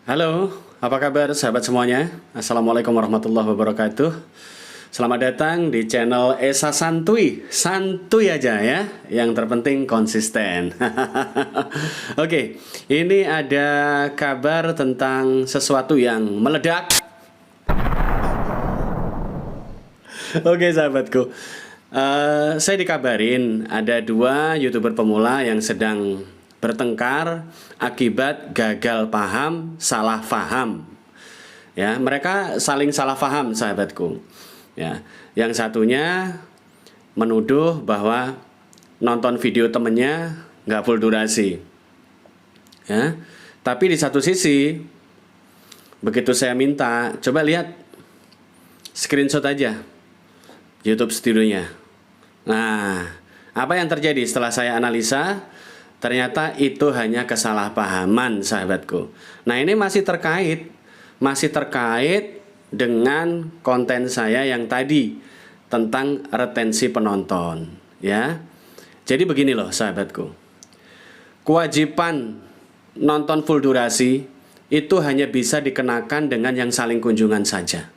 Halo, apa kabar sahabat semuanya? Assalamualaikum warahmatullahi wabarakatuh. Selamat datang di channel Esa Santuy. Santuy aja ya, yang terpenting konsisten. Oke, ini ada kabar tentang sesuatu yang meledak. Oke sahabatku, saya dikabarin ada dua YouTuber pemula yang sedang bertengkar akibat gagal paham, salah paham. Ya, mereka saling salah paham, sahabatku. Ya, yang satunya menuduh bahwa nonton video temennya nggak full durasi. Ya, tapi di satu sisi, begitu saya minta, coba lihat screenshot aja YouTube studionya. Nah, apa yang terjadi setelah saya analisa? Ternyata itu hanya kesalahpahaman, sahabatku. Nah, ini masih terkait dengan konten saya yang tadi tentang retensi penonton, ya. Jadi begini loh, sahabatku. Kewajiban nonton full durasi itu hanya bisa dikenakan dengan yang saling kunjungan saja.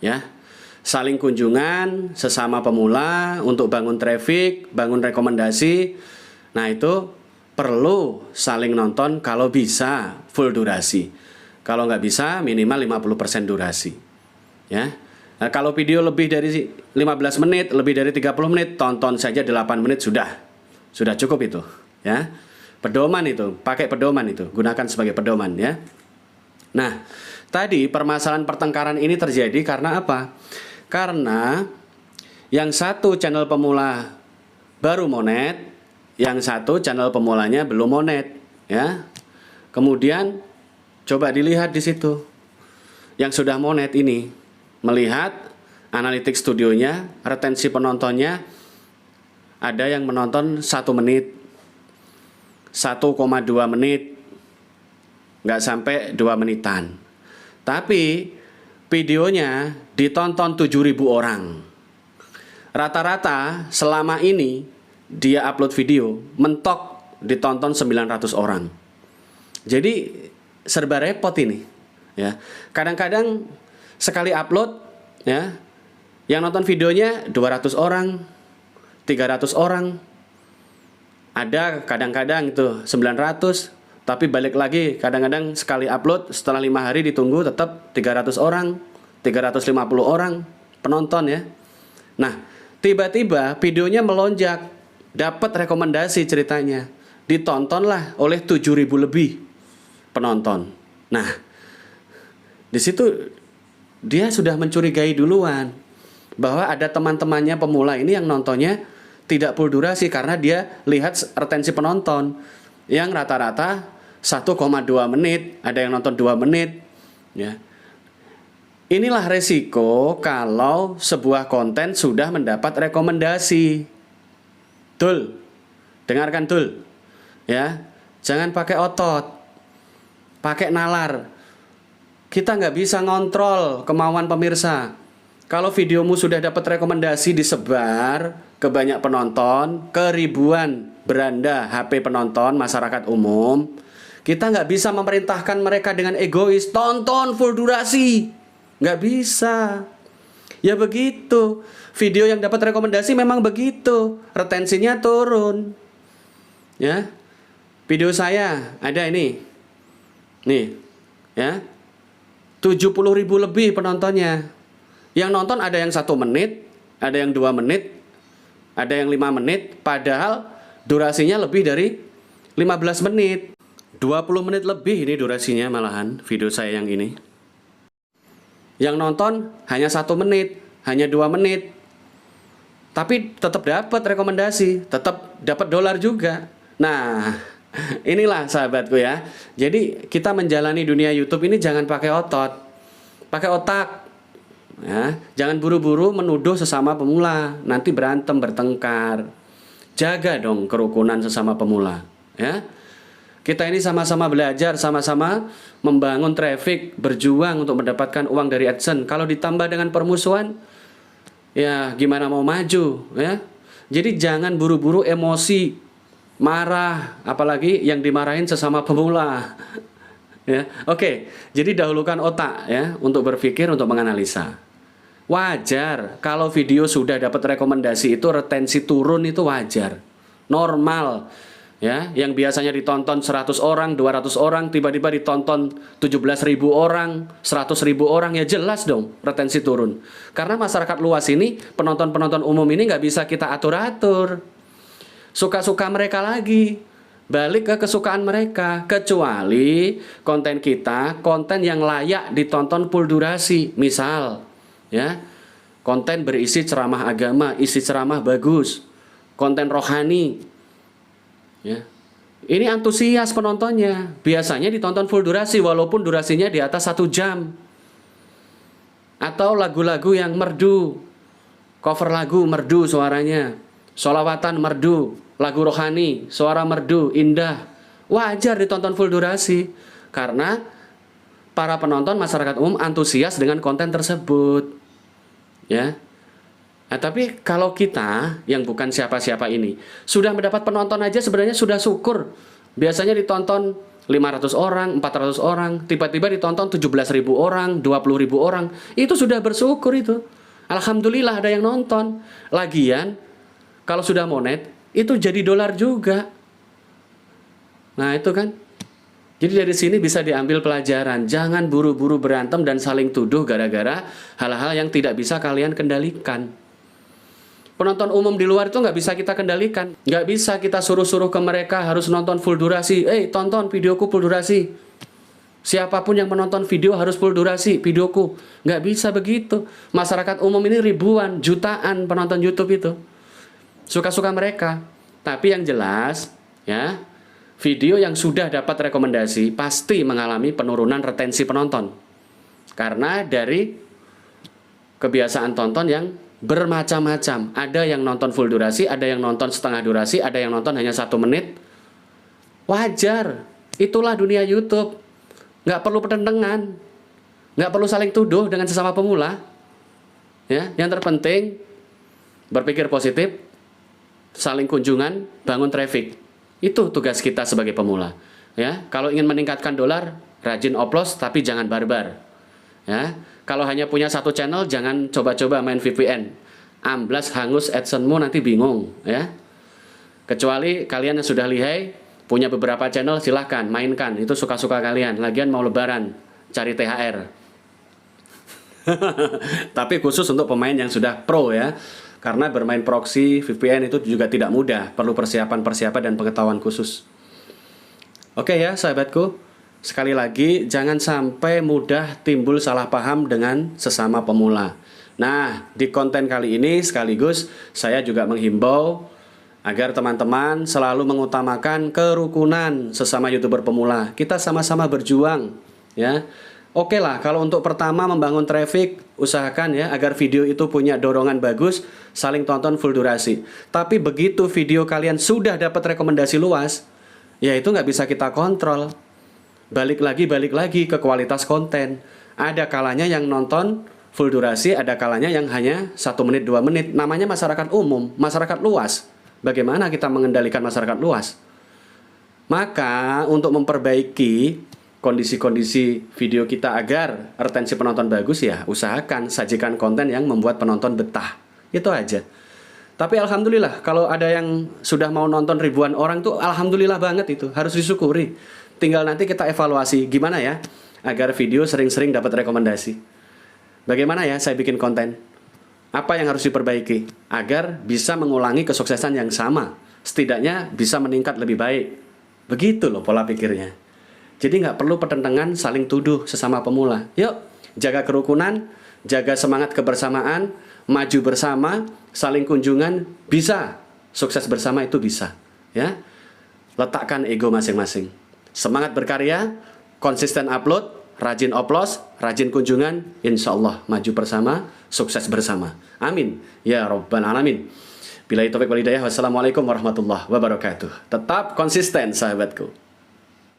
Ya. Saling kunjungan sesama pemula untuk bangun traffic, bangun rekomendasi. Nah, itu perlu saling nonton kalau bisa full durasi. Kalau nggak bisa minimal 50% durasi. Ya. Nah, kalau video lebih dari 15 menit, lebih dari 30 menit, tonton saja 8 menit sudah. Sudah cukup itu, ya. Pedoman itu, pakai pedoman itu, gunakan sebagai pedoman, ya. Nah, tadi permasalahan pertengkaran ini terjadi karena apa? Karena yang satu channel pemula baru monet, yang satu channel pemulanya belum monet, ya. Kemudian coba dilihat di situ. Yang sudah monet ini melihat analitik studionya, retensi penontonnya ada yang menonton 1 menit, 1,2 menit, nggak sampai 2 menitan. Tapi videonya ditonton 7.000 orang. Rata-rata selama ini dia upload video mentok ditonton 900 orang. Jadi serba repot ini, ya. Kadang-kadang sekali upload, ya, yang nonton videonya 200 orang, 300 orang. Ada kadang-kadang itu 900, tapi balik lagi kadang-kadang sekali upload setelah 5 hari ditunggu tetap 300 orang, 350 orang penonton, ya. Nah, tiba-tiba videonya melonjak, dapat rekomendasi ceritanya, ditontonlah oleh 7.000 lebih penonton. Nah, di situ dia sudah mencurigai duluan bahwa ada teman-temannya pemula ini yang nontonnya tidak full durasi karena dia lihat retensi penonton yang rata-rata 1,2 menit, ada yang nonton 2 menit, ya. Inilah resiko kalau sebuah konten sudah mendapat rekomendasi. Tul, dengarkan Tul, ya, jangan pakai otot, pakai nalar. Kita nggak bisa ngontrol kemauan pemirsa. Kalau videomu sudah dapat rekomendasi disebar ke banyak penonton, ke ribuan beranda HP penonton masyarakat umum, kita nggak bisa memerintahkan mereka dengan egois, tonton full durasi. Nggak bisa. Ya begitu. Video yang dapat rekomendasi memang begitu. Retensinya turun. Ya. Video saya ada ini. Nih. Ya. 70.000 lebih penontonnya. Yang nonton ada yang 1 menit, ada yang 2 menit, ada yang 5 menit, padahal durasinya lebih dari 15 menit. 20 menit lebih ini durasinya malahan video saya yang ini. Yang nonton hanya 1 menit, hanya 2 menit. Tapi tetap dapat rekomendasi, tetap dapat dolar juga. Nah, inilah sahabatku, ya. Jadi kita menjalani dunia YouTube ini jangan pakai otot, pakai otak. Ya, jangan buru-buru menuduh sesama pemula, nanti berantem bertengkar. Jaga dong kerukunan sesama pemula, ya. Kita ini sama-sama belajar, sama-sama membangun traffic, berjuang untuk mendapatkan uang dari AdSense. Kalau ditambah dengan permusuhan, ya gimana mau maju, ya. Jadi jangan buru-buru emosi, marah, apalagi yang dimarahin sesama pemula. Ya, oke. Jadi dahulukan otak ya untuk berpikir, untuk menganalisa. Wajar kalau video sudah dapat rekomendasi itu retensi turun, itu wajar. Normal. Ya, yang biasanya ditonton 100 orang, 200 orang tiba-tiba ditonton 17.000 orang, 100.000 orang, ya jelas dong retensi turun. Karena masyarakat luas ini, penonton-penonton umum ini nggak bisa kita atur-atur. Suka-suka mereka lagi. Balik ke kesukaan mereka, kecuali konten kita konten yang layak ditonton full durasi. Misal ya, konten berisi ceramah agama, isi ceramah bagus, konten rohani ya. Ini antusias penontonnya, biasanya ditonton full durasi walaupun durasinya di atas 1 jam. Atau lagu-lagu yang merdu, cover lagu merdu suaranya, sholawatan merdu, lagu rohani, suara merdu, indah, wajar ditonton full durasi. Karena para penonton masyarakat umum antusias dengan konten tersebut. Ya. Nah, tapi kalau kita yang bukan siapa-siapa ini sudah mendapat penonton aja sebenarnya sudah syukur. Biasanya ditonton 500 orang, 400 orang, tiba-tiba ditonton 17.000 orang, 20.000 orang. Itu sudah bersyukur itu. Alhamdulillah ada yang nonton. Lagian kalau sudah monet itu jadi dolar juga. Nah, itu kan. Jadi dari sini bisa diambil pelajaran. Jangan buru-buru berantem dan saling tuduh gara-gara hal-hal yang tidak bisa kalian kendalikan. Penonton umum di luar itu nggak bisa kita kendalikan. Nggak bisa kita suruh-suruh ke mereka harus nonton full durasi. Tonton videoku full durasi. Siapapun yang menonton video harus full durasi videoku. Nggak bisa begitu. Masyarakat umum ini ribuan, jutaan penonton YouTube itu. Suka-suka mereka. Tapi yang jelas, ya, video yang sudah dapat rekomendasi pasti mengalami penurunan retensi penonton. Karena dari kebiasaan tonton yang bermacam-macam. Ada yang nonton full durasi, ada yang nonton setengah durasi, ada yang nonton hanya 1 menit. Wajar. Itulah dunia YouTube. Nggak perlu pertentangan. Nggak perlu saling tuduh dengan sesama pemula. Ya, yang terpenting berpikir positif, saling kunjungan, bangun traffic. Itu tugas kita sebagai pemula. Ya, kalau ingin meningkatkan dolar, rajin oplos tapi jangan barbar. Ya, kalau hanya punya 1 channel, jangan coba-coba main VPN. Amblas hangus AdSense-mu nanti bingung, ya. Kecuali kalian yang sudah lihai, punya beberapa channel, silahkan mainkan. Itu suka-suka kalian. Lagian mau lebaran, cari THR. Tapi khusus untuk pemain yang sudah pro ya. Karena bermain proxy, VPN itu juga tidak mudah. Perlu persiapan-persiapan dan pengetahuan khusus. Oke ya sahabatku. Sekali lagi, jangan sampai mudah timbul salah paham dengan sesama pemula. Nah, di konten kali ini sekaligus saya juga menghimbau agar teman-teman selalu mengutamakan kerukunan sesama YouTuber pemula. Kita sama-sama berjuang, ya. Oke lah, kalau untuk pertama membangun traffic, usahakan ya agar video itu punya dorongan bagus, saling tonton full durasi. Tapi begitu video kalian sudah dapat rekomendasi luas, ya itu nggak bisa kita kontrol. Balik lagi ke kualitas konten. Ada kalanya yang nonton full durasi, ada kalanya yang hanya 1 menit, 2 menit. Namanya masyarakat umum, masyarakat luas. Bagaimana kita mengendalikan masyarakat luas? Maka untuk memperbaiki kondisi-kondisi video kita agar retensi penonton bagus, ya usahakan sajikan konten yang membuat penonton betah. Itu aja. Tapi alhamdulillah kalau ada yang sudah mau nonton ribuan orang tuh alhamdulillah banget, itu harus disyukuri. Tinggal nanti kita evaluasi gimana ya agar video sering-sering dapat rekomendasi. Bagaimana ya saya bikin konten? Apa yang harus diperbaiki agar bisa mengulangi kesuksesan yang sama, setidaknya bisa meningkat lebih baik. Begitu loh pola pikirnya. Jadi nggak perlu pertentangan saling tuduh sesama pemula. Yuk jaga kerukunan, jaga semangat kebersamaan, maju bersama, saling kunjungan, bisa sukses bersama, itu bisa ya. Letakkan ego masing-masing. Semangat berkarya, konsisten upload, rajin oplos, rajin kunjungan, insya Allah maju bersama, sukses bersama. Amin ya Rabbal Alamin. Billahi taufiq wal hidayah. Wassalamualaikum warahmatullahi wabarakatuh. Tetap konsisten sahabatku.